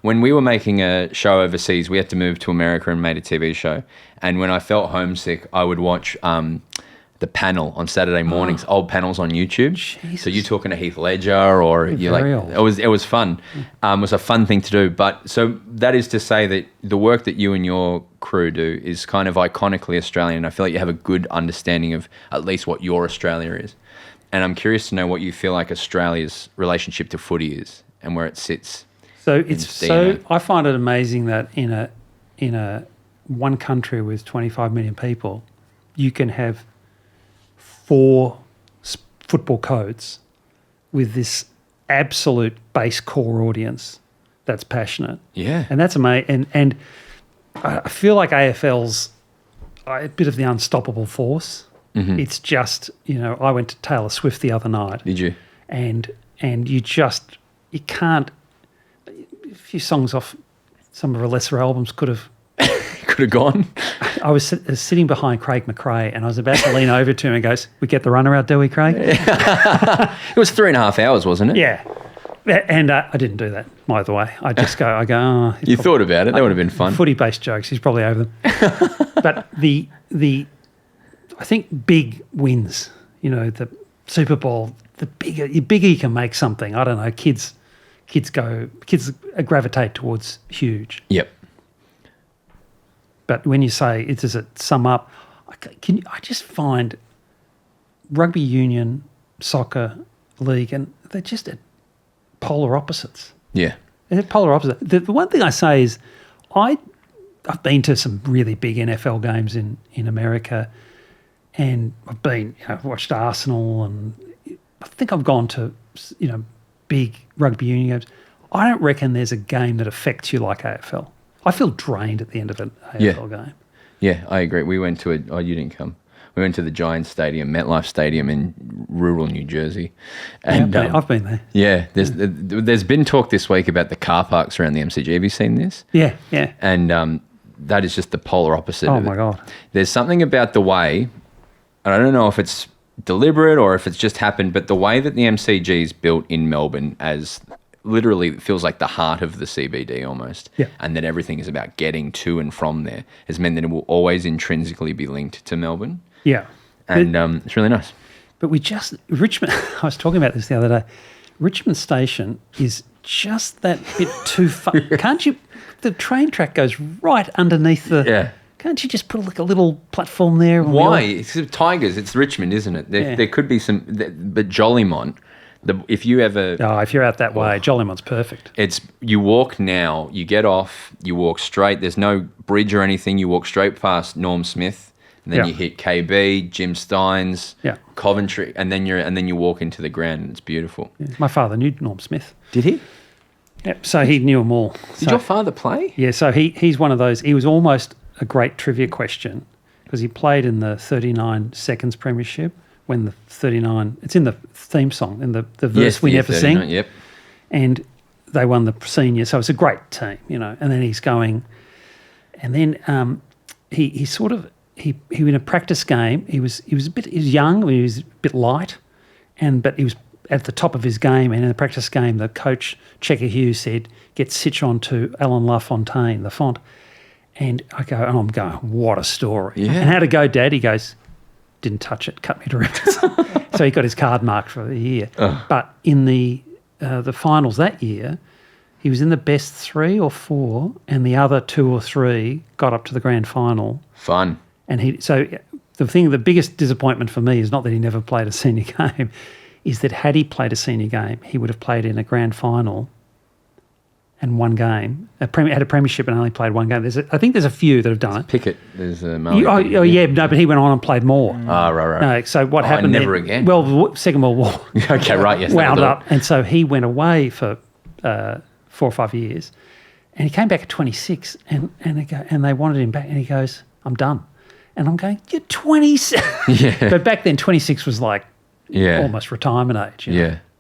when we were making a show overseas, we had to move to America and made a TV show. And when I felt homesick, I would watch the panel on Saturday mornings, old panels on YouTube. Jesus. So you're talking to Heath Ledger, or you're like, very old. it was fun. It was a fun thing to do. But so that is to say that the work that you and your crew do is kind of iconically Australian. I feel like you have a good understanding of at least what your Australia is. And I'm curious to know what you feel like Australia's relationship to footy is and where it sits. So I find it amazing that in a one country with 25 million people, you can have 4 football codes with this absolute base core audience that's passionate. Yeah. And that's amazing. And I feel like AFL's a bit of the unstoppable force. Mm-hmm. It's just, I went to Taylor Swift the other night. Did you? And you can't, a few songs off some of her lesser albums could have gone. I was sitting behind Craig McRae and I was about to lean over to him and goes, "We get the runner out, do we, Craig?" It was 3.5 hours, wasn't it? Yeah. And I didn't do that, by the way. I go, oh. You thought about it. That would have been fun. Footy-based jokes. He's probably over them. But I think big wins, the Super Bowl, the bigger you can make something. I don't know, kids gravitate towards huge. Yep. But when you say, does it sum up, I just find rugby union, soccer, league, and they're just at polar opposites. Yeah. They're polar opposites. The one thing I say is I've been to some really big NFL games in America, and I've watched Arsenal, and I think I've gone to, big rugby union games. I don't reckon there's a game that affects you like AFL. I feel drained at the end of an AFL game. Yeah, I agree. We went to you didn't come. We went to the Giants Stadium, MetLife Stadium in rural New Jersey. And I've been there. Yeah, there's been talk this week about the car parks around the MCG. Have you seen this? Yeah, yeah. And that is just the polar opposite of it. Oh, my God. There's something about the way, and I don't know if it's deliberate or if it's just happened, but the way that the MCG is built in Melbourne as literally it feels like the heart of the CBD almost, and that everything is about getting to and from there has meant that it will always intrinsically be linked to Melbourne. Yeah. And it's really nice. But Richmond, I was talking about this the other day, Richmond Station is just that bit too far. Can't you, the train track goes right underneath the... Yeah. Can't you just put like a little platform there? Why? It's Tigers. It's Richmond, isn't it? There could be some... But Jollymont... if you're out that way, Jollymont's perfect. You walk now, you get off, you walk straight. There's no bridge or anything. You walk straight past Norm Smith, and then you hit KB, Jim Steins, Coventry, and then you walk into the ground, and it's beautiful. Yeah. My father knew Norm Smith. Did he? Yep. So he knew them all. Did your father play? Yeah. So he's one of those. He was almost a great trivia question because he played in the 39 seconds premiership. When the 39, it's in the theme song, in the verse we never sing. Yep. And they won the senior, so it's a great team, And then he's going, and then he in a practice game, he was young, he was a bit light, but he was at the top of his game. And in the practice game, the coach Checker Hughes said, "Get Sitch on to Alan LaFontaine, the font." And I'm going, what a story! Yeah. And how'd it go, Dad? He goes, "Didn't touch it, cut me to ribbons." So he got his card marked for the year. But in the finals that year, he was in the best 3 or 4, and the other 2 or 3 got up to the grand final. Fun. And the biggest disappointment for me is not that he never played a senior game, is that had he played a senior game, he would have played in a grand final and one game, had a premiership and only played one game. I think there's a few that have done it. Pickett, there's a but he went on and played more. Right. No, so what happened? Never again. Well, Second World War. Okay, right. Yes. Wound up, and so he went away for 4 or 5 years, and he came back at 26, and they wanted him back, and he goes, "I'm done," and I'm going, "You're 26." Yeah. But back then, 26 was like almost retirement age. Yeah.